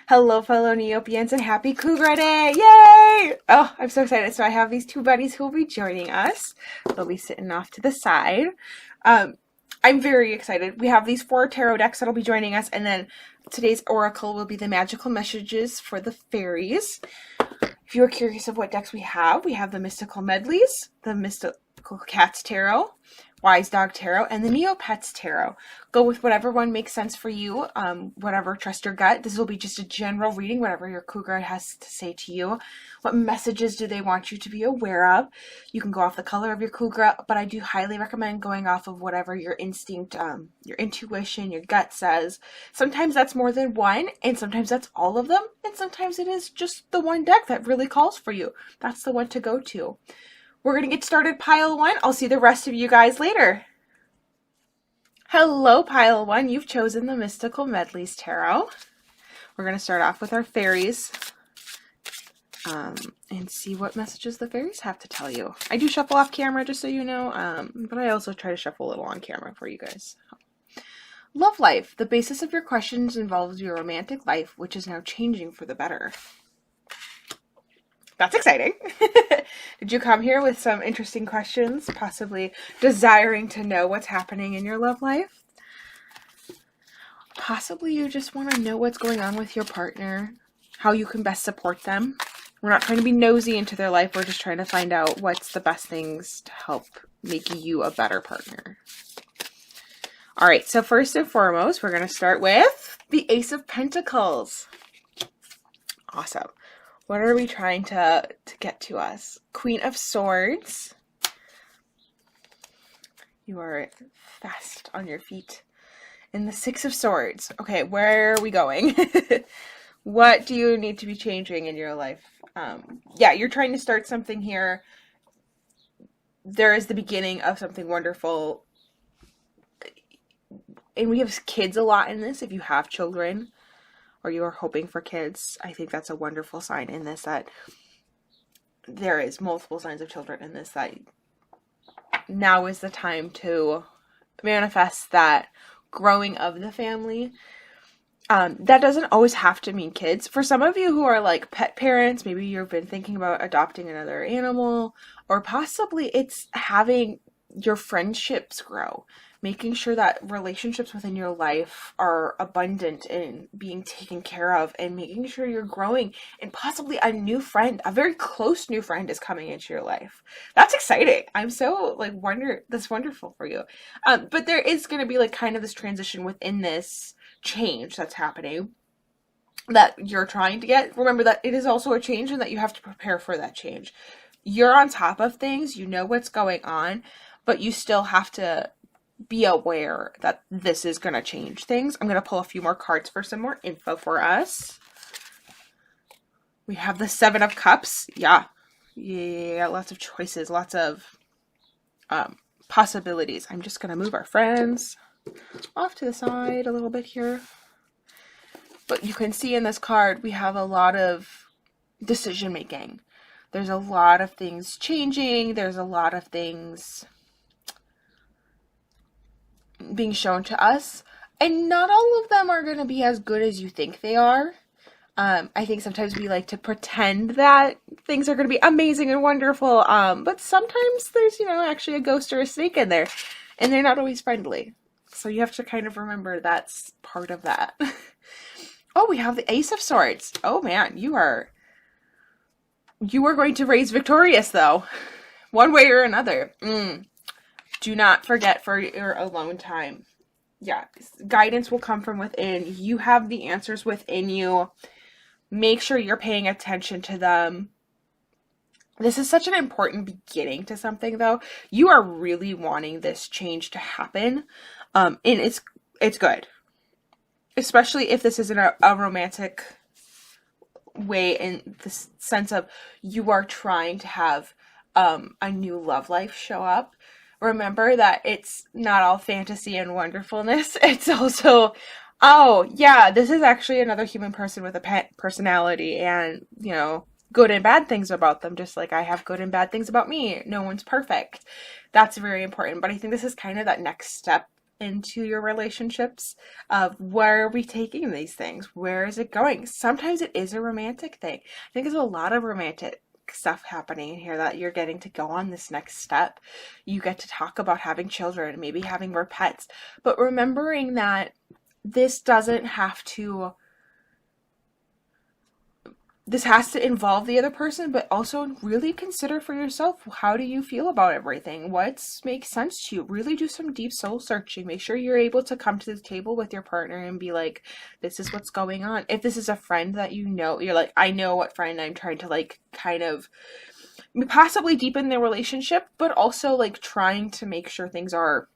Hello, fellow Neopians, and happy Kougra Day! Yay! Oh, I'm so excited. So I have these two buddies who will be joining us. They'll be sitting off to the side. I'm very excited. We have these 4 tarot decks that'll be joining us, and then today's oracle will be the magical messages for the fairies. If you are curious of what decks we have the Mystical Medleys, the Mystical Cats Tarot, Wise Dog Tarot, and the Neopets Tarot. Go with whatever one makes sense for you, whatever, trust your gut. This will be just a general reading, whatever your Kougra has to say to you. What messages do they want you to be aware of? You can go off the color of your Kougra, but I do highly recommend going off of whatever your instinct, your intuition, your gut says. Sometimes that's more than one, and sometimes that's all of them, and sometimes it is just the one deck that really calls for you. That's the one to go to. We're going to get started, Pile 1. I'll see the rest of you guys later. Hello, Pile 1. You've chosen the Mystical Medleys Tarot. We're going to start off with our fairies and see what messages the fairies have to tell you. I do shuffle off camera, just so you know, but I also try to shuffle a little on camera for you guys. Love life. The basis of your questions involves your romantic life, which is now changing for the better. That's exciting. Did you come here with some interesting questions, possibly desiring to know what's happening in your love life? Possibly you just want to know what's going on with your partner, how you can best support them. We're not trying to be nosy into their life. We're just trying to find out what's the best things to help make you a better partner. All right, so first and foremost, we're going to start with the Ace of Pentacles. Awesome. What are we trying to get to us? Queen of Swords. You are fast on your feet. And the Six of Swords. Okay, where are we going? What do you need to be changing in your life? Yeah, you're trying to start something here. There is the beginning of something wonderful. And we have kids a lot in this, if you have children, or you are hoping for kids. I think that's a wonderful sign in this, that there is multiple signs of children in this, that now is the time to manifest that growing of the family. That doesn't always have to mean kids. For some of you who are like pet parents, maybe you've been thinking about adopting another animal, or possibly it's having your friendships grow. Making sure that relationships within your life are abundant and being taken care of, and making sure you're growing, and possibly a new friend, a very close new friend is coming into your life. That's exciting. I'm so that's wonderful for you. But there is going to be like kind of this transition within this change that's happening that you're trying to get. Remember that it is also a change and that you have to prepare for that change. You're on top of things, you know what's going on, but you still have to be aware that this is going to change things. I'm going to pull a few more cards for some more info for us. We have the Seven of Cups. Yeah, lots of choices, lots of possibilities. I'm just going to move our friends off to the side a little bit here. But you can see in this card, we have a lot of decision making. There's a lot of things changing. There's a lot of things being shown to us, and not all of them are going to be as good as you think they are. I think sometimes we like to pretend that things are going to be amazing and wonderful, but sometimes there's, actually a ghost or a snake in there, and they're not always friendly. So you have to kind of remember that's part of that. Oh, we have the Ace of Swords. Oh man, you are going to raise victorious though, one way or another. Do not forget for your alone time. Yeah, guidance will come from within. You have the answers within you. Make sure you're paying attention to them. This is such an important beginning to something, though. You are really wanting this change to happen, and it's good. Especially if this isn't a romantic way, in the sense of you are trying to have a new love life show up. Remember that it's not all fantasy and wonderfulness. It's also, oh, yeah, this is actually another human person with a pet personality and, good and bad things about them, just like I have good and bad things about me. No one's perfect. That's very important. But I think this is kind of that next step into your relationships of where are we taking these things? Where is it going? Sometimes it is a romantic thing. I think there's a lot of romantic stuff happening in here that you're getting to go on this next step. You get to talk about having children, maybe having more pets, but remembering that this doesn't have to, this has to involve the other person, but also really consider for yourself, how do you feel about everything? What makes sense to you? Really do some deep soul searching. Make sure you're able to come to the table with your partner and be like, this is what's going on. If this is a friend that you know, you're like, I know what friend I'm trying to like kind of possibly deepen their relationship, but also like trying to make sure things are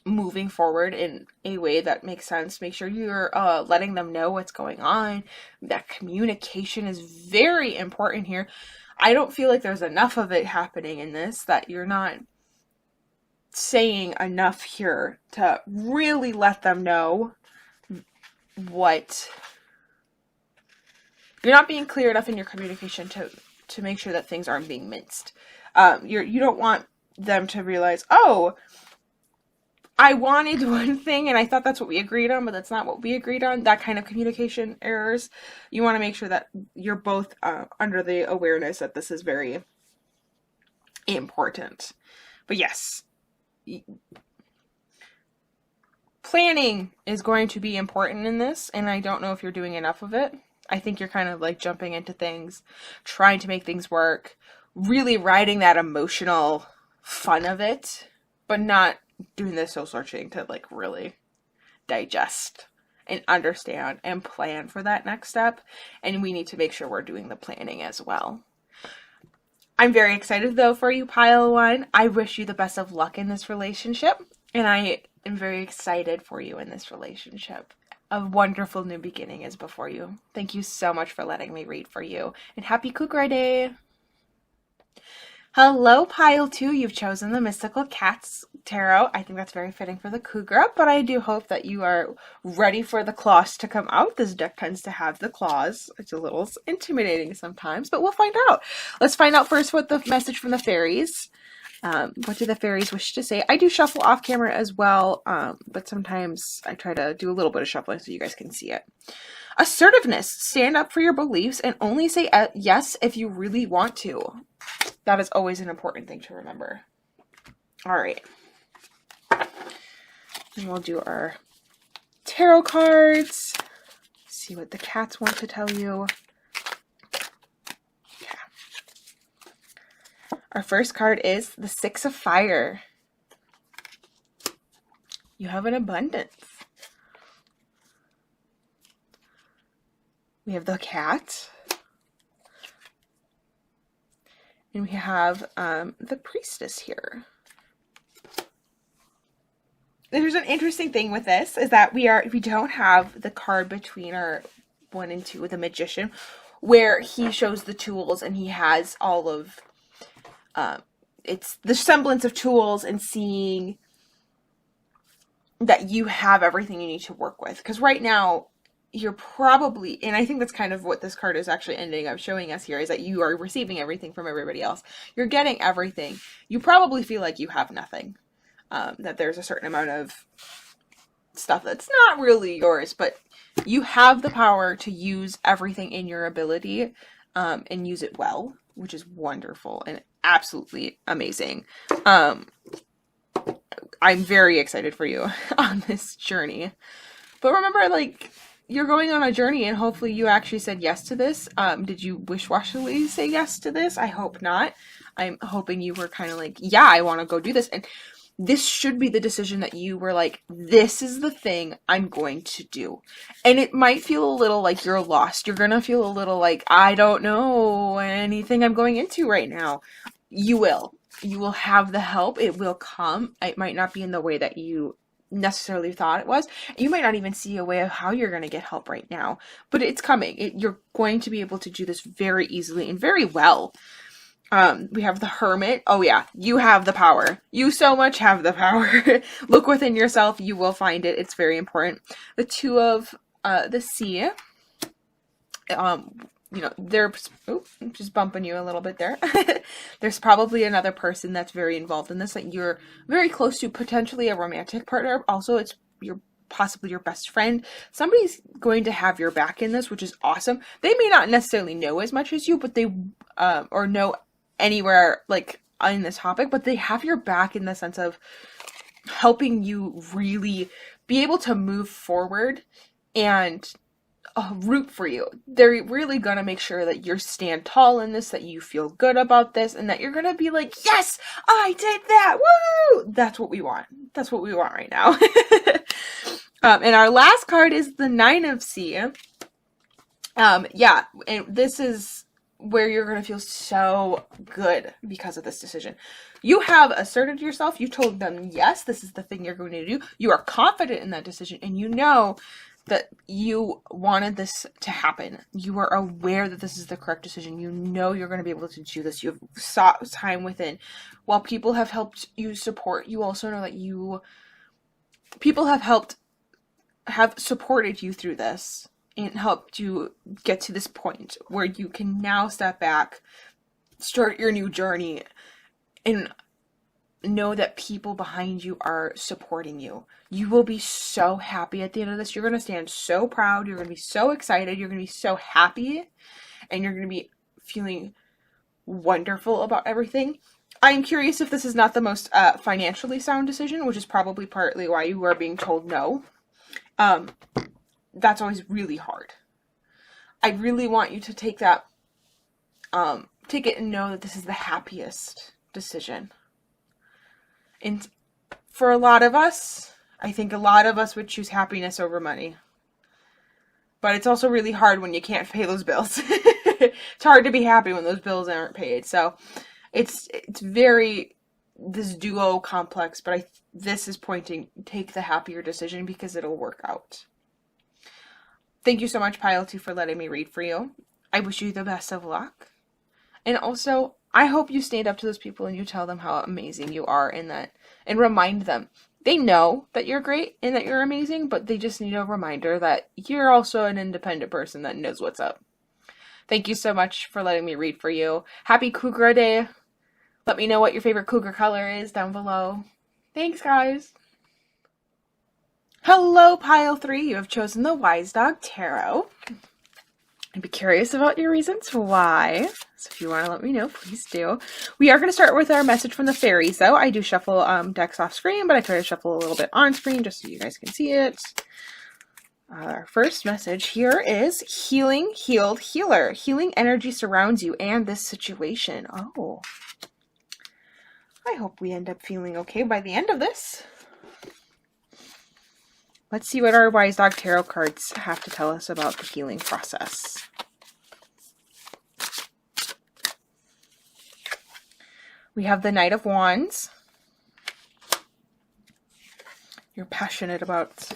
moving forward in a way that makes sense. Make sure you're letting them know what's going on. That communication is very important here. I don't feel like there's enough of it happening in this, that you're not saying enough here to really let them know what, you're not being clear enough in your communication to make sure that things aren't being minced. You don't want them to realize, oh, I wanted one thing and I thought that's what we agreed on, but that's not what we agreed on. That kind of communication errors. You want to make sure that you're both under the awareness that this is very important. But yes, planning is going to be important in this, and I don't know if you're doing enough of it. I think you're kind of like jumping into things, trying to make things work, really riding that emotional fun of it, but not doing the soul searching to like really digest and understand and plan for that next step. And we need to make sure we're doing the planning as well. I'm very excited though for you, pile one. I wish you the best of luck in this relationship, and I am very excited for you in this relationship. A wonderful new beginning is before you. Thank you so much for letting me read for you, and happy Kougra Day. Hello, pile 2. You've chosen the Mystical Cats Tarot. I think that's very fitting for the Kougra, but I do hope that you are ready for the claws to come out. This deck tends to have the claws. It's a little intimidating sometimes, but we'll find out. Let's find out first what the message from the fairies. What do the fairies wish to say? I do shuffle off camera as well, but sometimes I try to do a little bit of shuffling so you guys can see it. Assertiveness. Stand up for your beliefs and only say yes if you really want to. That is always an important thing to remember. All right. And we'll do our tarot cards. See what the cats want to tell you. Yeah. Our first card is the Six of Fire. You have an abundance. We have the cat. And we have the Priestess here. There's an interesting thing with this, is that we don't have the card between our 1 and 2 with the Magician, where he shows the tools and he has all of, it's the semblance of tools and seeing that you have everything you need to work with. Because right now, you're probably, and I think that's kind of what this card is actually ending up showing us here, is that you are receiving everything from everybody else. You're getting everything. You probably feel like you have nothing. That there's a certain amount of stuff that's not really yours, but you have the power to use everything in your ability and use it well, which is wonderful and absolutely amazing. I'm very excited for you on this journey. But remember, like, you're going on a journey, and hopefully you actually said yes to this. Did you wish-washingly say yes to this? I hope not. I'm hoping you were kind of like, yeah, I want to go do this. And this should be the decision that you were like, this is the thing I'm going to do. And it might feel a little like you're lost. You're going to feel a little like, I don't know anything I'm going into right now. You will. You will have the help. It will come. It might not be in the way that you necessarily thought it was. You might not even see a way of how you're going to get help right now, but it's coming. You're going to be able to do this very easily and very well. We have the Hermit. Oh yeah, you have the power. You so much have the power. Look within yourself. You will find it. It's very important. The Two of the Sea. you know, there's, oh, I'm just bumping you a little bit there. There's probably another person that's very involved in this that you're very close to, potentially a romantic partner. Also, it's your possibly your best friend. Somebody's going to have your back in this, which is awesome. They may not necessarily know as much as you, but they or know anywhere like in this topic, but they have your back in the sense of helping you really be able to move forward and root for you. They're really gonna make sure that you stand tall in this, that you feel good about this, and that you're gonna be like, yes, I did that, woo! That's what we want. That's what we want right now. And our last card is the Nine of Sea. Yeah, and this is where you're gonna feel so good because of this decision. You have asserted yourself. You told them, yes, this is the thing you're going to do. You are confident in that decision, and you know that you wanted this to happen. You are aware that this is the correct decision. You know you're going to be able to do this. You have sought time within. While people have helped you support, you also know that people have supported you through this and helped you get to this point where you can now step back, start your new journey, and know that people behind you are supporting you. You will be so happy at the end of this. You're going to stand so proud. You're going to be so excited. You're going to be so happy. And you're going to be feeling wonderful about everything. I'm curious if this is not the most financially sound decision, which is probably partly why you are being told no. That's always really hard. I really want you to take that, take it and know that this is the happiest decision. And for a lot of us, I think a lot of us would choose happiness over money. But it's also really hard when you can't pay those bills. It's hard to be happy when those bills aren't paid. So it's very this duo complex, but this is pointing, take the happier decision because it'll work out. Thank you so much, Pile 2, for letting me read for you. I wish you the best of luck. And also, I hope you stand up to those people and you tell them how amazing you are and remind them. They know that you're great and that you're amazing, but they just need a reminder that you're also an independent person that knows what's up. Thank you so much for letting me read for you. Happy Kougra Day. Let me know what your favorite Kougra color is down below. Thanks, guys. Hello, Pile 3. You have chosen the Wise Dog Tarot. I'd be curious about your reasons for why. So if you want to let me know, please do. We are going to start with our message from the fairies, though. I do shuffle decks off screen, but I try to shuffle a little bit on screen just so you guys can see it. Our first message here is healing, healed, healer. Healing energy surrounds you and this situation. Oh. I hope we end up feeling okay by the end of this. Let's see what our Wise Dog Tarot cards have to tell us about the healing process. We have the Knight of Wands. You're passionate about,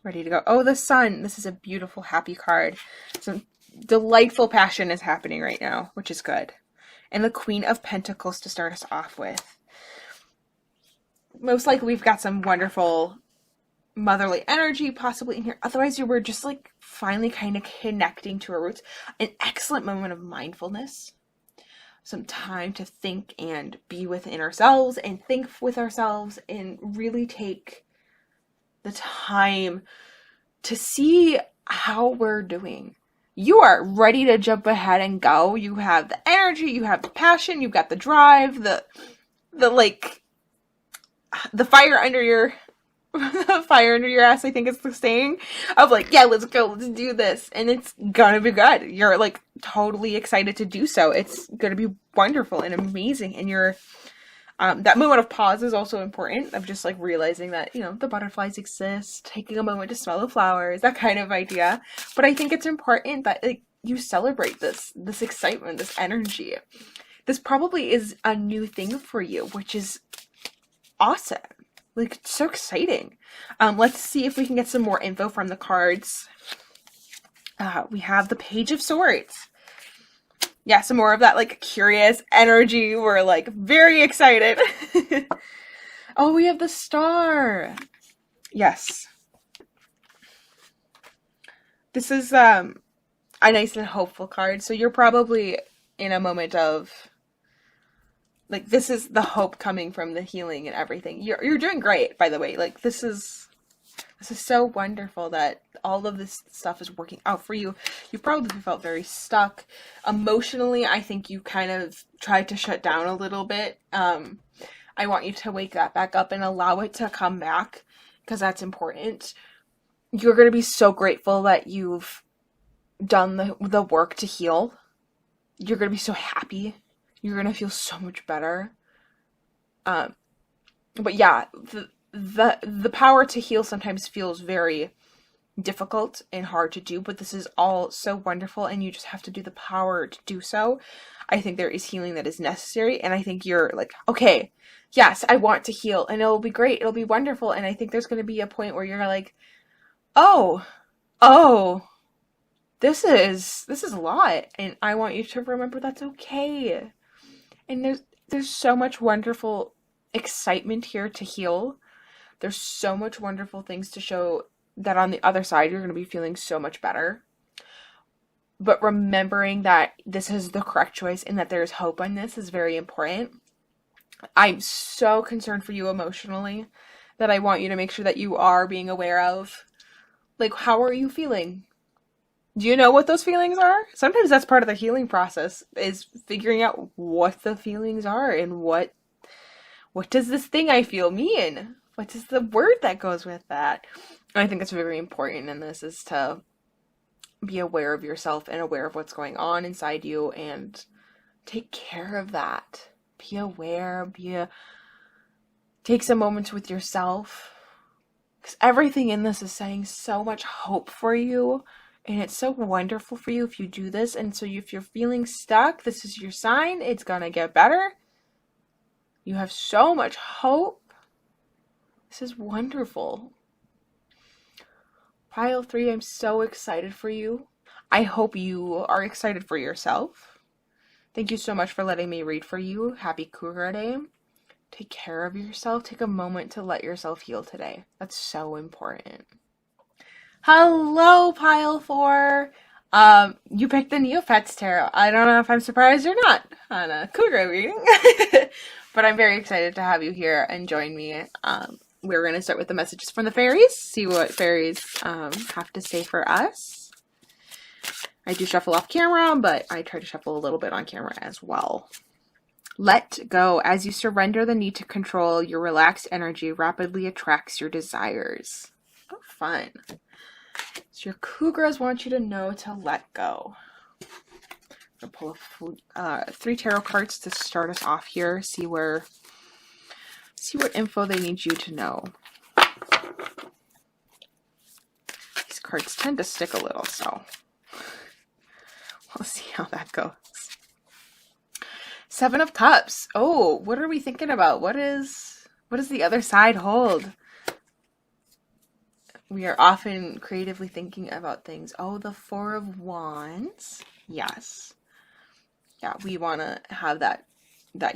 ready to go. Oh, the Sun. This is a beautiful, happy card. Some delightful passion is happening right now, which is good. And the Queen of Pentacles to start us off with. Most likely we've got some wonderful motherly energy possibly in here. Otherwise, you were just like finally kind of connecting to our roots. An excellent moment of mindfulness. Some time to think and be within ourselves and think with ourselves and really take the time to see how we're doing. You are ready to jump ahead and go. You have the energy, you have the passion, you've got the drive, the fire under your fire under your ass, I think it's the saying, of like, yeah, let's go, let's do this, and it's gonna be good. You're like totally excited to do so. It's gonna be wonderful and amazing, and you're that moment of pause is also important, of just like realizing that, you know, the butterflies exist, taking a moment to smell the flowers, that kind of idea. But I think it's important that like you celebrate this excitement, this energy. This probably is a new thing for you, which is awesome. Like, it's so exciting. Let's see if we can get some more info from the cards. We have the Page of Swords. Yeah, some more of that, like, curious energy. We're, like, very excited. Oh, we have the Star. Yes. This is, a nice and hopeful card. So you're probably in a moment of, like, this is the hope coming from the healing and everything. You're doing great, by the way. Like, this is so wonderful that all of this stuff is working out for you. You probably felt very stuck. Emotionally, I think you kind of tried to shut down a little bit. I want you to wake that back up and allow it to come back, because that's important. You're going to be so grateful that you've done the work to heal. You're going to be so happy. You're going to feel so much better. But yeah, the power to heal sometimes feels very difficult and hard to do, but this is all so wonderful, and you just have to do the power to do so. I think there is healing that is necessary, and I think you're like, okay, yes, I want to heal, and it'll be great, it'll be wonderful, and I think there's going to be a point where you're like, oh, this is a lot, and I want you to remember that's okay. And there's so much wonderful excitement here to heal. There's so much wonderful things to show that on the other side you're going to be feeling so much better. But remembering that this is the correct choice and that there's hope on this is very important. I'm so concerned for you emotionally that I want you to make sure that you are being aware of, like, how are you feeling? Do you know what those feelings are? Sometimes that's part of the healing process, is figuring out what the feelings are and what does this thing I feel mean? What is the word that goes with that? And I think it's very important in this, is to be aware of yourself and aware of what's going on inside you and take care of that. Be aware, take some moments with yourself. Because everything in this is saying so much hope for you. And it's so wonderful for you if you do this. And so if you're feeling stuck, this is your sign. It's gonna get better. You have so much hope. This is wonderful. Pile 3, I'm so excited for you. I hope you are excited for yourself. Thank you so much for letting me read for you. Happy Kougra Day. Take care of yourself. Take a moment to let yourself heal today. That's so important. Hello, Pile 4. You picked the Neopets Tarot. I don't know if I'm surprised or not on a Kougra reading, but I'm very excited to have you here and join me. We're going to start with the messages from the fairies, see what fairies have to say for us. I do shuffle off camera, but I try to shuffle a little bit on camera as well. Let go. As you surrender the need to control, your relaxed energy rapidly attracts your desires. Oh, fun. So your Kougras want you to know to let go. I'm going to pull 3 tarot cards to start us off here. See what info they need you to know. These cards tend to stick a little, so we'll see how that goes. 7 of Cups. Oh, what are we thinking about? What does the other side hold? We are often creatively thinking about things. Oh, the 4 of Wands. Yes. Yeah, we want to have that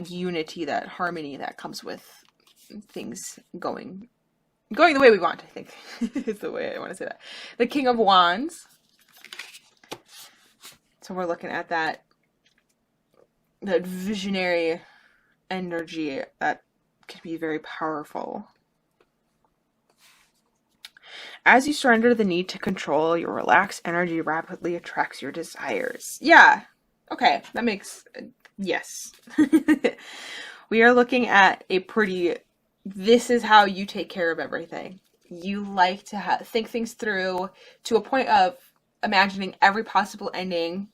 unity, that harmony that comes with things going the way we want, I think. Is the way I want to say that. The King of Wands. So we're looking at that visionary energy that can be very powerful. As you surrender the need to control, your relaxed energy rapidly attracts your desires. Yeah. Okay. That makes... yes. We are looking at a pretty... this is how you take care of everything. You like to think things through to a point of imagining every possible ending,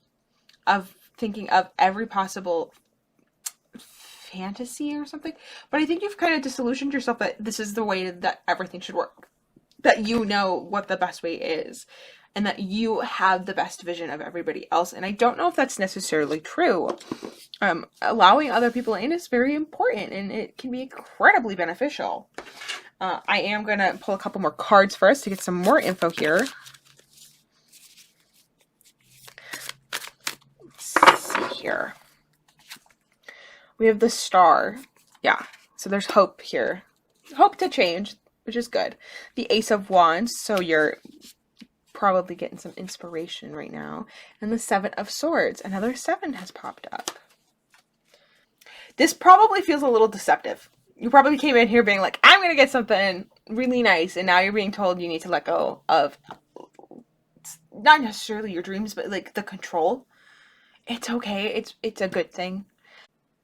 of thinking of every possible fantasy or something. But I think you've kind of disillusioned yourself that this is the way that everything should work. That you know what the best way is. And that you have the best vision of everybody else. And I don't know if that's necessarily true. Allowing other people in is very important. And it can be incredibly beneficial. I am going to pull a couple more cards for us to get some more info here. Let's see here. We have the Star. Yeah. So there's hope here. Hope to change, which is good. The Ace of Wands. So you're probably getting some inspiration right now. And the Seven of Swords, another 7 has popped up. This probably feels a little deceptive. You probably came in here being like, I'm going to get something really nice, and now you're being told you need to let go of not necessarily your dreams, but like the control. It's okay. It's a good thing.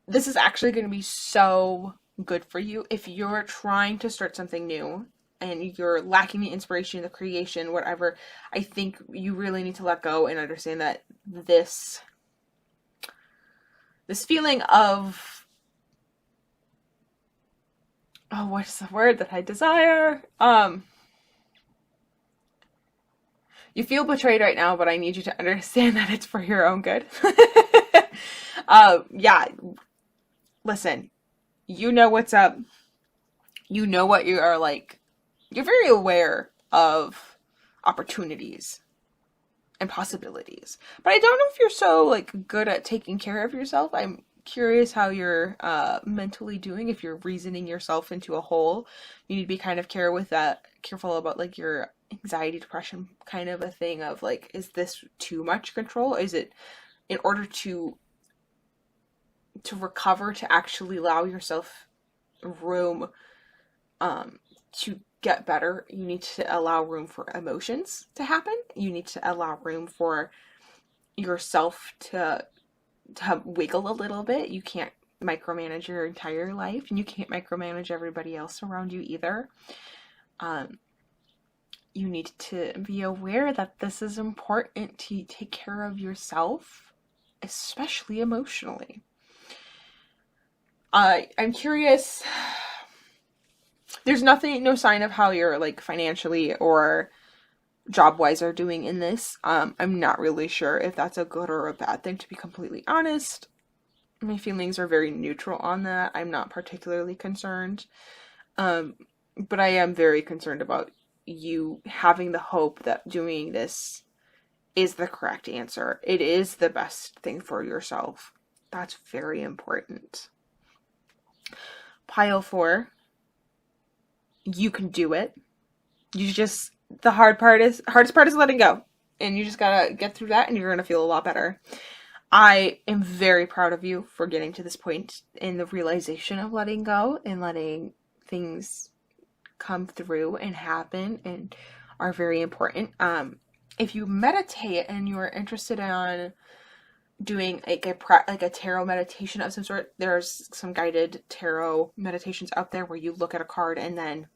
This is actually going to be so good for you if you're trying to start something new and you're lacking the inspiration, the creation, whatever. I think you really need to let go and understand that this feeling of, oh, what's the word that I desire? You feel betrayed right now, but I need you to understand that it's for your own good. Yeah. Listen, you know what's up. You know what you are like. You're very aware of opportunities and possibilities. But I don't know if you're so like good at taking care of yourself. I'm curious how you're mentally doing. If you're reasoning yourself into a hole, you need to be kind of careful about like your anxiety, depression kind of a thing of like, is this too much control? Is it in order to recover, to actually allow yourself room to get better, you need to allow room for emotions to happen. You need to allow room for yourself to wiggle a little bit. You can't micromanage your entire life, and you can't micromanage everybody else around you either. You need to be aware that this is important to take care of yourself, especially emotionally. I'm curious. There's no sign of how you're like financially or job-wise are doing in this. I'm not really sure if that's a good or a bad thing, to be completely honest. My feelings are very neutral on that. I'm not particularly concerned. But I am very concerned about you having the hope that doing this is the correct answer. It is the best thing for yourself. That's very important. Pile 4. You can do it. The hardest part is letting go. And you just gotta get through that and you're gonna feel a lot better. I am very proud of you for getting to this point in the realization of letting go and letting things come through and happen and are very important. If you meditate and you are interested in doing like a tarot meditation of some sort, there's some guided tarot meditations out there where you look at a card and then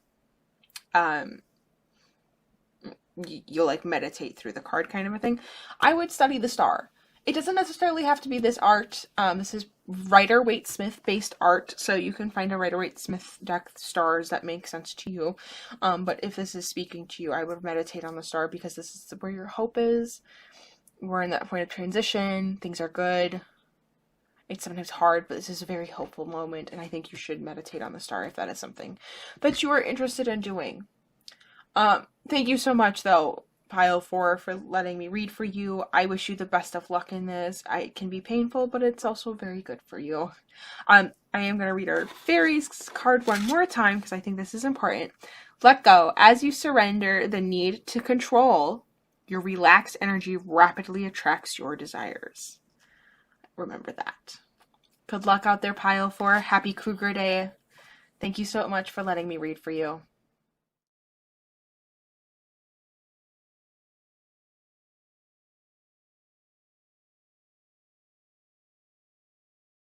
you'll like meditate through the card kind of a thing. I would study the star. It doesn't necessarily have to be this art. This is Rider-Waite-Smith based art, so you can find a Rider-Waite-Smith deck stars that make sense to you. But if this is speaking to you, I would meditate on the star because this is where your hope is. We're in that point of transition. Things are good. It's sometimes hard, but this is a very hopeful moment, and I think you should meditate on the star if that is something that you are interested in doing. Thank you so much, though, Pile 4, for letting me read for you. I wish you the best of luck in this. It can be painful, but it's also very good for you. I am going to read our Fairies card one more time because I think this is important. Let go. As you surrender the need to control, your relaxed energy rapidly attracts your desires. Remember that. Good luck out there, Pile 4. Happy Kougra Day. Thank you so much for letting me read for you.